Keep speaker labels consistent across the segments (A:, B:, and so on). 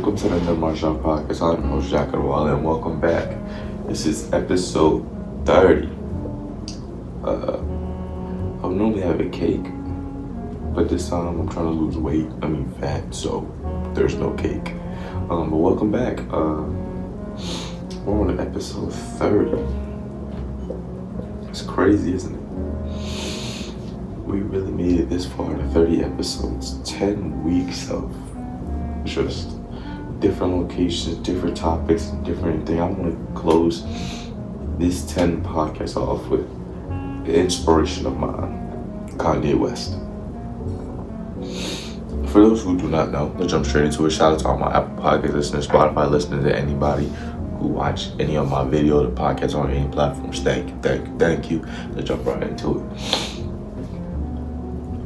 A: Welcome to the Nimrodjaune podcast. I'm your host, Jack and welcome back. This is episode 30. I would normally have a cake, but this time I'm trying to lose weight. Fat, so there's no cake. But welcome back. We're on episode 30. It's crazy, isn't it? We really made it this far to 30 episodes. 10 weeks of just different locations, different topics, different things. I want to close this 10 podcasts off with the inspiration of mine, Kanye West. For those who do not know, let's jump straight into it. Shout out to all my Apple Podcast listeners, Spotify listeners, and anybody who watch any of my video, the podcast on any platforms. Thank you. Let's jump right into it.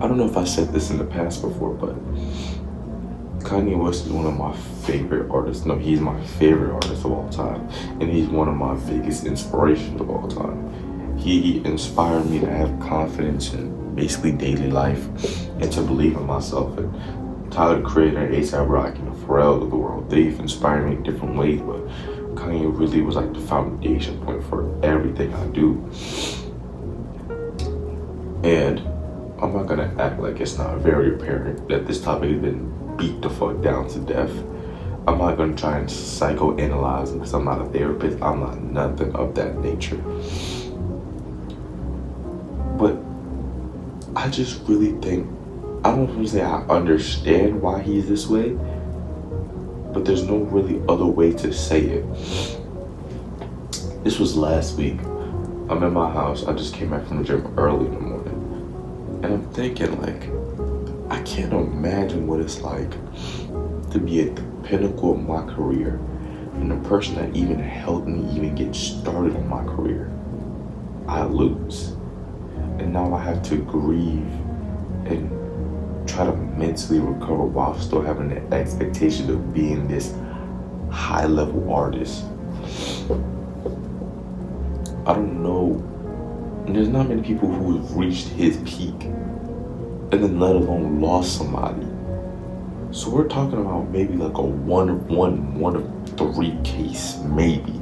A: I don't know if I said this in the past before, but Kanye West is one of my favorite artists. No, he's my favorite artist of all time. And he's one of my biggest inspirations of all time. He inspired me to have confidence in basically daily life and to believe in myself. And Tyler, the Creator, and A$AP Rocky, and the Pharrell of the world, they've inspired me in different ways, but Kanye really was like the foundation point for everything I do. And I'm not gonna act like it's not very apparent that this topic has been beat the fuck down to death. I'm not gonna try and psychoanalyze him because I'm not a therapist. I'm not nothing of that nature. But I just really think, I don't want to say I understand why he's this way, but there's no really other way to say it. This was last week. I'm in my house. I just came back from the gym early in the morning. And I'm thinking, like, I can't imagine what it's like to be at the pinnacle of my career and the person that even helped me even get started on my career, I lose. And now I have to grieve and try to mentally recover while still having the expectation of being this high-level artist. I don't know. And there's not many people who have reached his peak and then let alone lost somebody. So we're talking about maybe like a one of three case, maybe.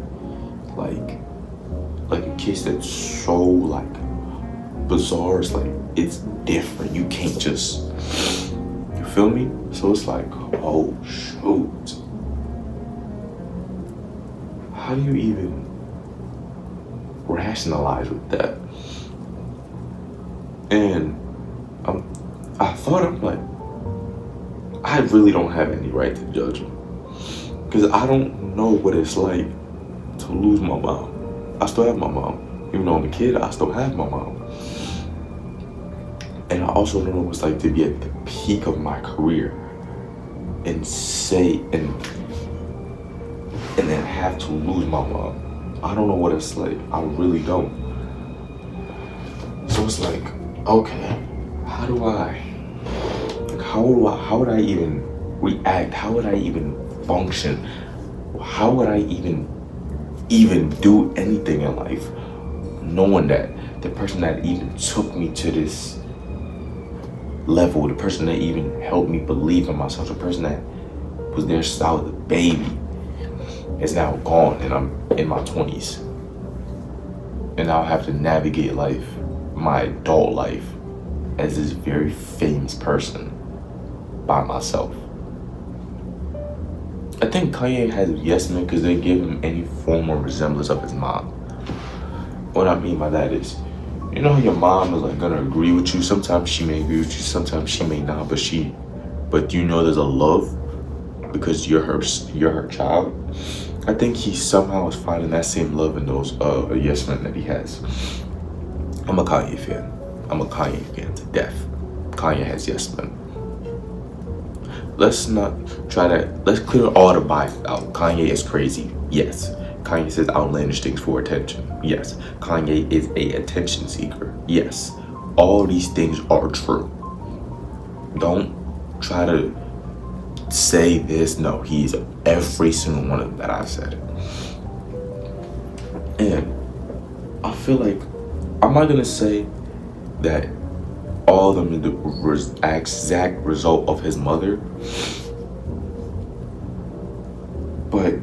A: Like a case that's so like bizarre, it's like it's different. You can't just, you feel me? So it's like, oh shoot. How do you even rationalize with that? And I'm like, I really don't have any right to judge him, because I don't know what it's like to lose my mom. I still have my mom. Even though I'm a kid, I still have my mom. And I also don't know what it's like to be at the peak of my career and then have to lose my mom. I don't know what it's like. I really don't. So it's like, okay, how would I even react? How would I even function? How would I even do anything in life knowing that the person that even took me to this level, the person that even helped me believe in myself, the person that was there since I was a baby, is now gone and I'm in my 20s. And now I have to navigate life, my adult life, as this very famous person by myself. I think Kanye has yes men because they give him any form of resemblance of his mom. What I mean by that is, you know how your mom is like gonna agree with you. Sometimes she may agree with you, sometimes she may not, but you know there's a love because you're her child. I think he somehow is finding that same love in those yes men that he has. I'm a Kanye fan. I'm a Kanye fan to death. Kanye has yes men. Let's clear all the bias out. Kanye is crazy. Yes. Kanye says outlandish things for attention. Yes. Kanye is a attention seeker. Yes. All these things are true. Don't try to say this. No, he's every single one of them that I've said. And I feel like, I'm not gonna say that all of them are the exact result of his mother, But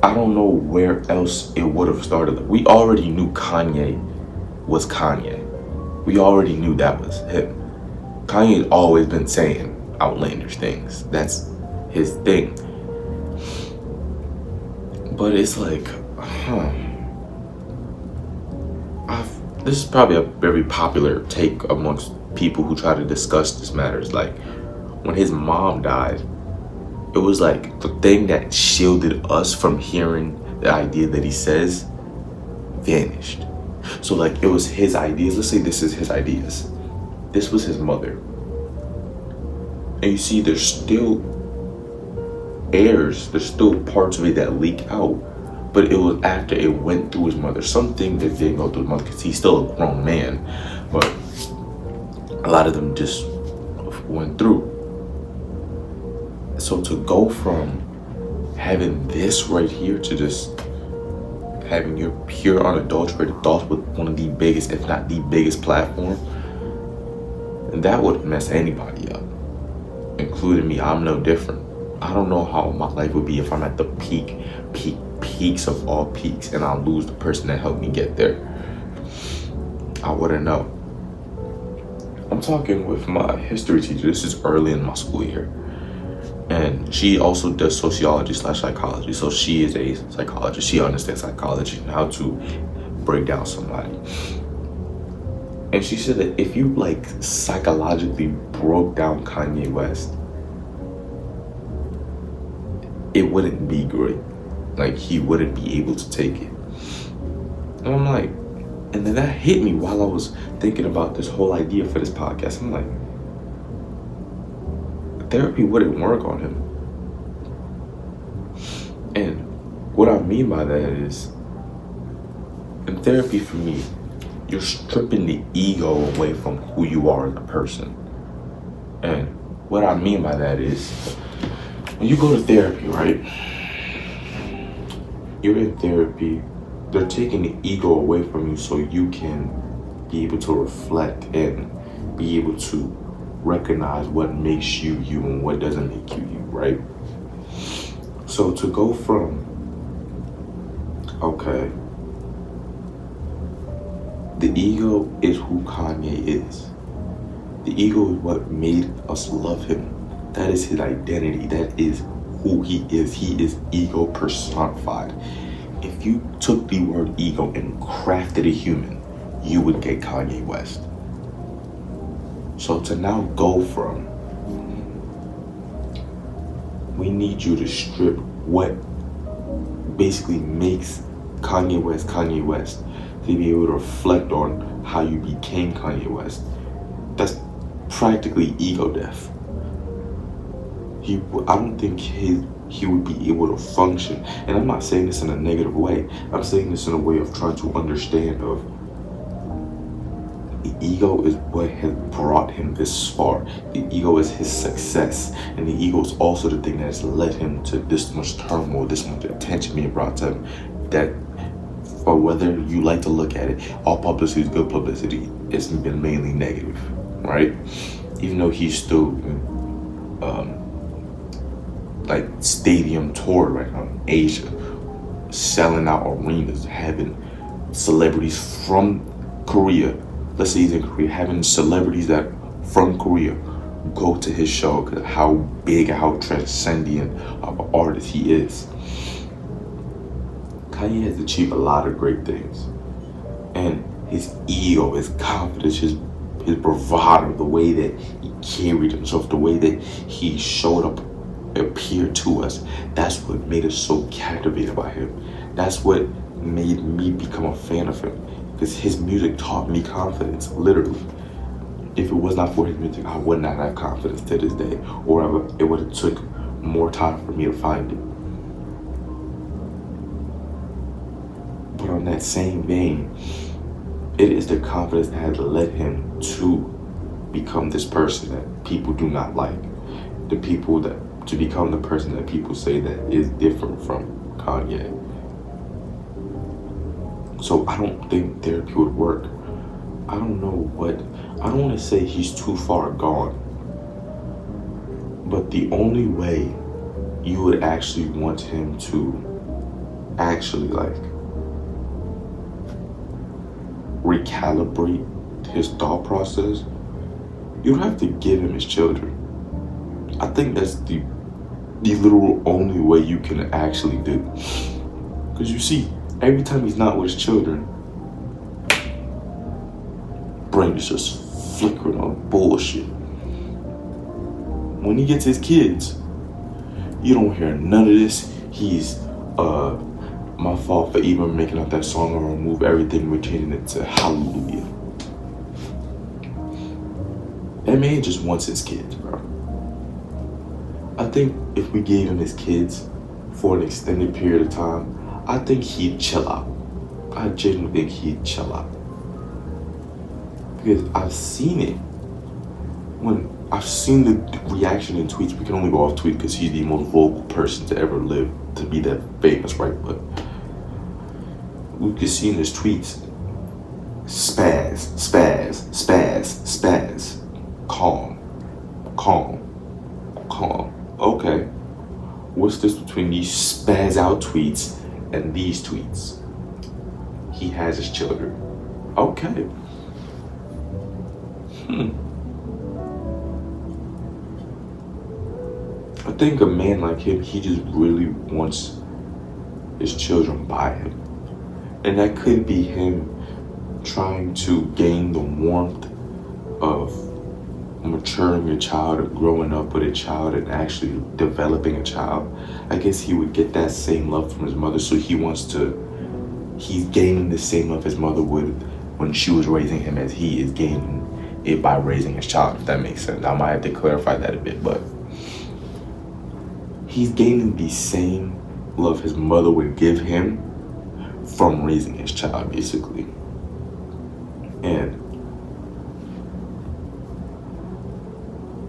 A: I don't know where else it would have started. We already knew Kanye was Kanye. We already knew that was him. Kanye's always been saying outlandish things. That's his thing. But it's like, this is probably a very popular take amongst people who try to discuss this matter. It's like, when his mom died, it was like the thing that shielded us from hearing the idea that he says vanished. So like, it was his ideas. Let's say this is his ideas. This was his mother. And you see, there's still airs, there's still parts of it that leak out. But it was after it went through his mother. Something that didn't go through his mother, because he's still a grown man. But a lot of them just went through. So to go from having this right here to just having your pure unadulterated thoughts with one of the biggest, if not the biggest platform, that would mess anybody up, including me. I'm no different. I don't know how my life would be if I'm at the peaks of all peaks and I lose the person that helped me get there. I wouldn't know. I'm talking with my history teacher. This is early in my school year. And she also does sociology/psychology. So she is a psychologist. She understands psychology and how to break down somebody. And she said that if you like psychologically broke down Kanye West, it wouldn't be great. Like, he wouldn't be able to take it. And I'm like, and then that hit me while I was thinking about this whole idea for this podcast. I'm like, therapy wouldn't work on him. And what I mean by that is, in therapy for me, you're stripping the ego away from who you are as a person. And what I mean by that is, when you go to therapy, right? You're in therapy, they're taking the ego away from you so you can be able to reflect and be able to recognize what makes you you and what doesn't make you you, right? So to go from, okay, the ego is who Kanye is. The ego is what made us love him. That is his identity. That is who he is. He is ego personified. If you took the word ego and crafted a human, you would get Kanye West. So to now go from, we need you to strip what basically makes Kanye West, to be able to reflect on how you became Kanye West. That's practically ego death. I don't think he would be able to function. And I'm not saying this in a negative way. I'm saying this in a way of trying to understand of the ego is what has brought him this far. The ego is his success. And the ego is also the thing that has led him to this much turmoil, this much attention being brought to him. That, for whether you like to look at it, all publicity is good publicity. It's been mainly negative, right? Even though he's still like stadium tour right now in Asia, selling out arenas, having celebrities from Korea. Let's say he's in Korea, having celebrities that from Korea go to his show because of how big, how transcendent of an artist he is. Kanye has achieved a lot of great things, and his ego, his confidence, his bravado, the way that he carried himself, the way that he showed up, appeared to us, that's what made us so captivated by him. That's what made me become a fan of him, because his music taught me confidence, literally. If it was not for his music, I would not have confidence to this day, or it would have took more time for me to find it. But on that same vein, it is the confidence that had led him to become this person that people do not like. To become the person that people say that is different from Kanye. So I don't think therapy would work. I don't want to say he's too far gone. But the only way you would actually want him to actually like recalibrate his thought process, you'd have to give him his children. I think that's the literal only way you can actually do. Because you see, every time he's not with his children, brain is just flickering on bullshit. When he gets his kids, you don't hear none of this. He's my fault for even making up that song or remove everything, we're changing it to hallelujah. That man just wants his kids, bro. I think if we gave him his kids for an extended period of time, I think he'd chill out. I genuinely think he'd chill out. Because I've seen it. When I've seen the reaction in tweets, we can only go off tweet because he's the most vocal person to ever live to be that famous, right? But we can see in his tweets, spaz, spaz, spaz, spaz, calm, calm, calm. Okay, what's this between these spaz out tweets and these tweets? He has his children. Okay. I think a man like him, he just really wants his children by him. And that could be him trying to gain the warmth of maturing a child or growing up with a child and actually developing a child. I guess he would get that same love from his mother, so he's gaining the same love his mother would when she was raising him as he is gaining it by raising his child, if that makes sense. I might have to clarify that a bit, but he's gaining the same love his mother would give him from raising his child, basically. And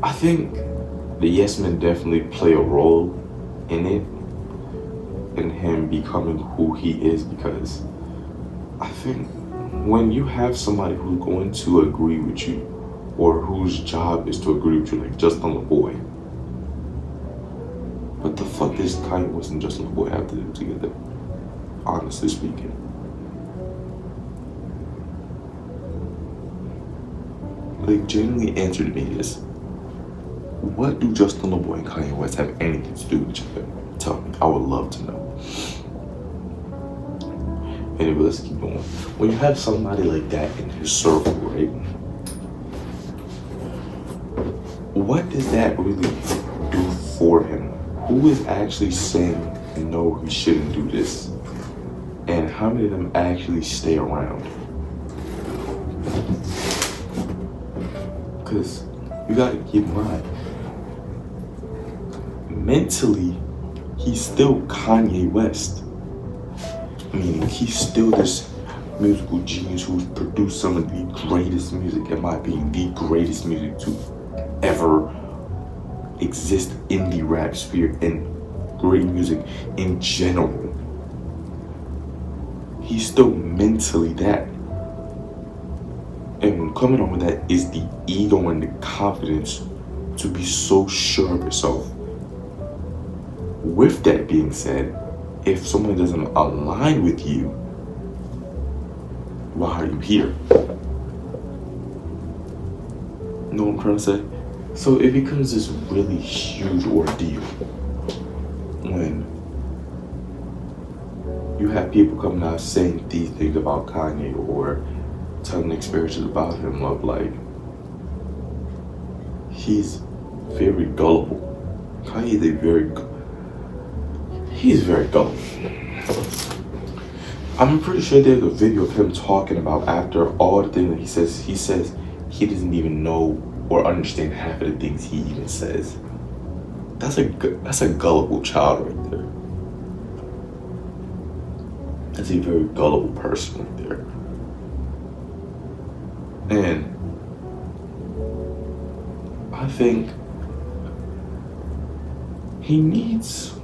A: I think the yes men definitely play a role in it, in him becoming who he is, because I think when you have somebody who's going to agree with you or whose job is to agree with you, like Justin LaBoy. What the fuck does Kanye West and Justin LaBoy have to do together? Honestly speaking. Like, genuinely answer to me this. What do Justin LaBoy and Kanye West have anything to do with each other? Tell me. I would love to know. Anyway, let's keep going. When you have somebody like that in his circle, right? What does that really do for him? Who is actually saying, no, he shouldn't do this? And how many of them actually stay around? Because you gotta keep in mind, mentally, he's still Kanye West. Meaning he's still this musical genius who's produced some of the greatest music, in my opinion, the greatest music to ever exist in the rap sphere and great music in general. He's still mentally that. And coming on with that is the ego and the confidence to be so sure of yourself. With that being said, if someone doesn't align with you, why are you here? You know what I'm trying to say? So it becomes this really huge ordeal when you have people coming out saying these things about Kanye or telling experiences about him of like, he's very gullible. Kanye is he's very gullible. I'm pretty sure there's a video of him talking about after all the things that he says he doesn't even know or understand half of the things he even says. That's a gullible child right there. That's a very gullible person right there. And I think he needs,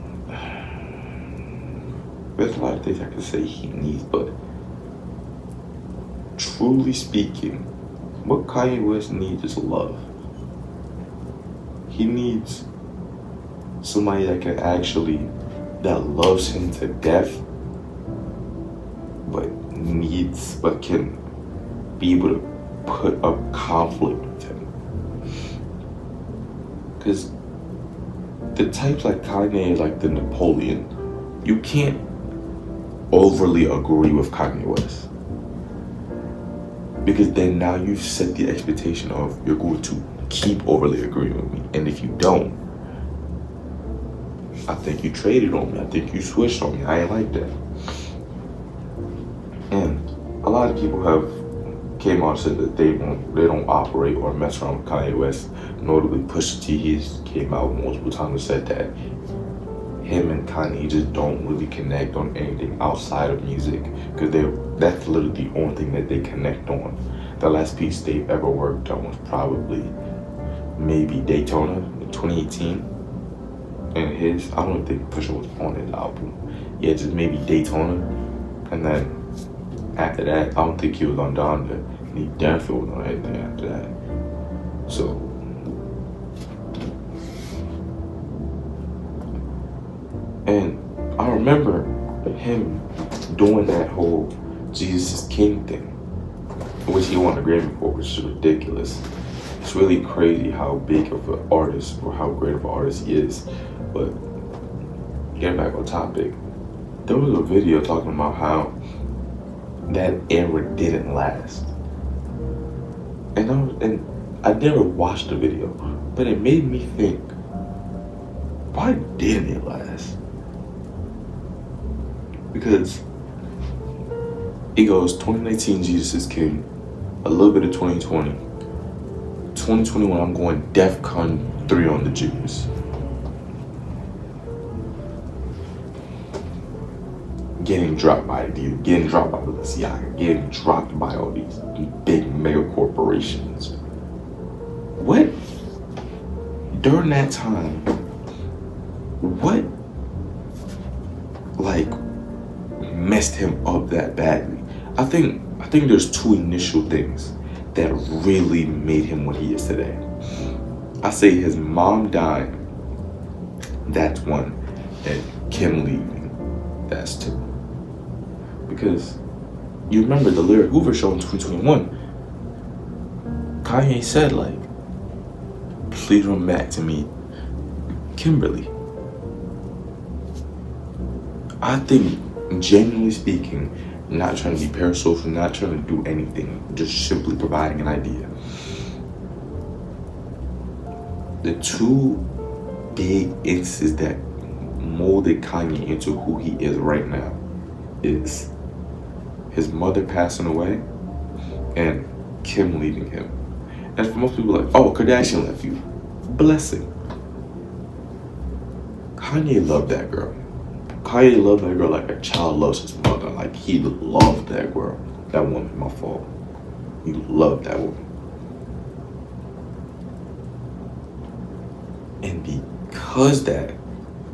A: there's a lot of things I can say he needs, but truly speaking, what Kanye West needs is love. He needs somebody that loves him to death, but can be able to put up conflict with him. Because the types like Kanye is like the Napoleon. You can't overly agree with Kanye West, because then now you've set the expectation of you're going to keep overly agreeing with me, and if you don't, I think you traded on me. I think you switched on me. I ain't like that. And a lot of people have came out and said that they don't operate or mess around with Kanye West. Notably, Pusha T came out multiple times and said that him and Kanye just don't really connect on anything outside of music, because that's literally the only thing that they connect on. The last piece they've ever worked on was probably maybe Daytona in 2018, and I don't think Pusha was on his album. Yeah, just maybe Daytona, and then after that, I don't think he was on Donda, and he definitely was on anything after that. So, and I remember him doing that whole Jesus is King thing, which he won a Grammy for, which is ridiculous. It's really crazy how big of an artist or how great of an artist he is. But getting back on topic, there was a video talking about how that era didn't last. And I never watched the video, but it made me think, why didn't it last? Because it goes 2019 Jesus is King, a little bit of 2020. 2021 I'm going DEFCON 3 on the Jews. Getting dropped by Balenciaga, getting dropped by all these big mega corporations. What, during that time, what messed him up that badly? I think there's two initial things that really made him what he is today. I say his mom dying, that's one, and Kim leaving, that's two. Because you remember the Lyric Hoover show in 2021, Kanye said please run back to me, Kimberly. I think, genuinely speaking, not trying to be parasocial, not trying to do anything, just simply providing an idea. The two big instances that molded Kanye into who he is right now is his mother passing away and Kim leaving him. And for most people, oh, Kardashian left you. Blessing. Kanye loved that girl. Kanye loved that girl like a child loves his mother. He loved that girl. That woman, my fault. He loved that woman. And because that,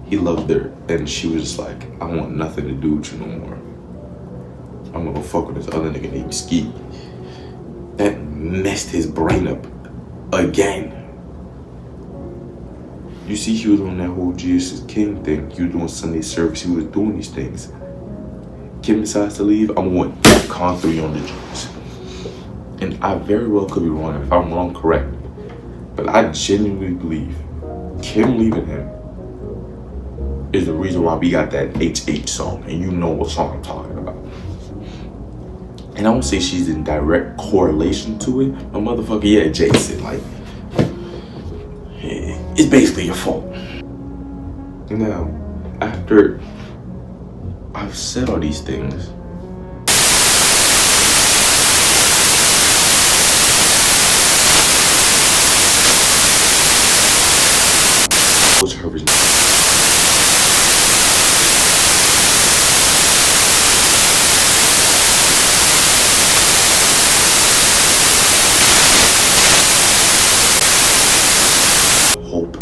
A: he loved her, and she was just like, I want nothing to do with you no more. I'm gonna go fuck with this other nigga named Ski. That messed his brain up again. You see, he was on that whole Jesus is King thing. He was doing Sunday service. He was doing these things. Kim decides to leave. I'm going DEFCON 3 on the Jews. And I very well could be wrong. If I'm wrong, correct me. But I genuinely believe Kim leaving him is the reason why we got that HH song. And you know what song I'm talking about. And I won't say she's in direct correlation to it, but motherfucker, yeah, adjacent. It's basically your fault. Now, after I've said all these things, was her hope.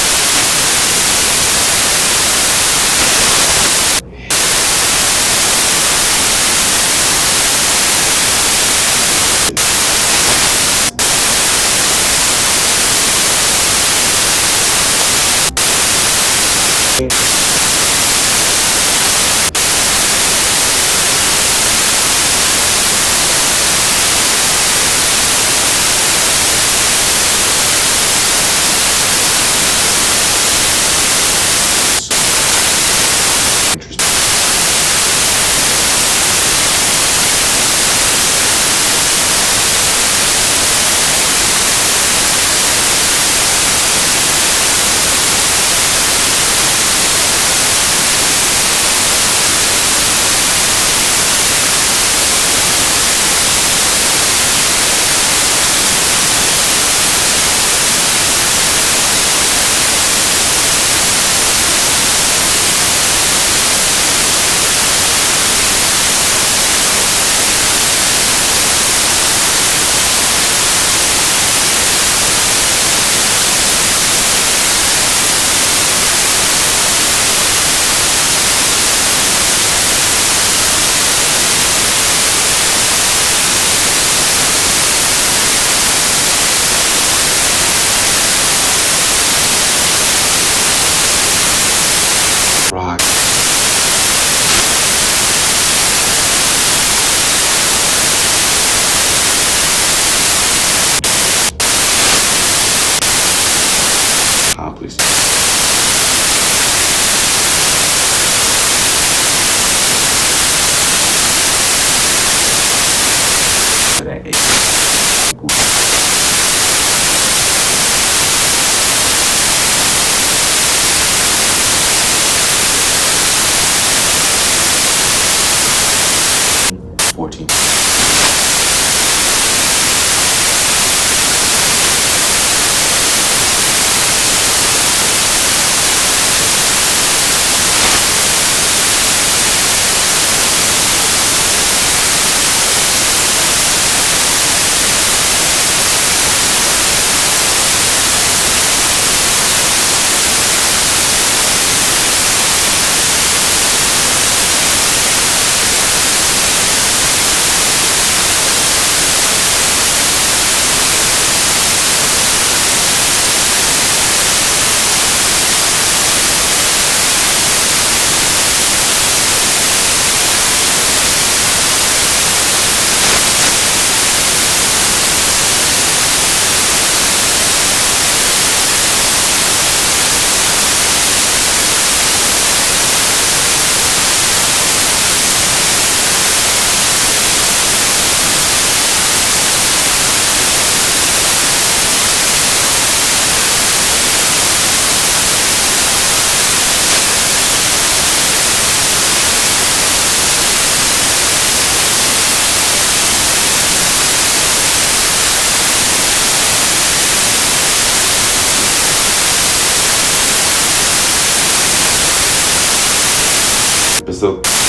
A: episode.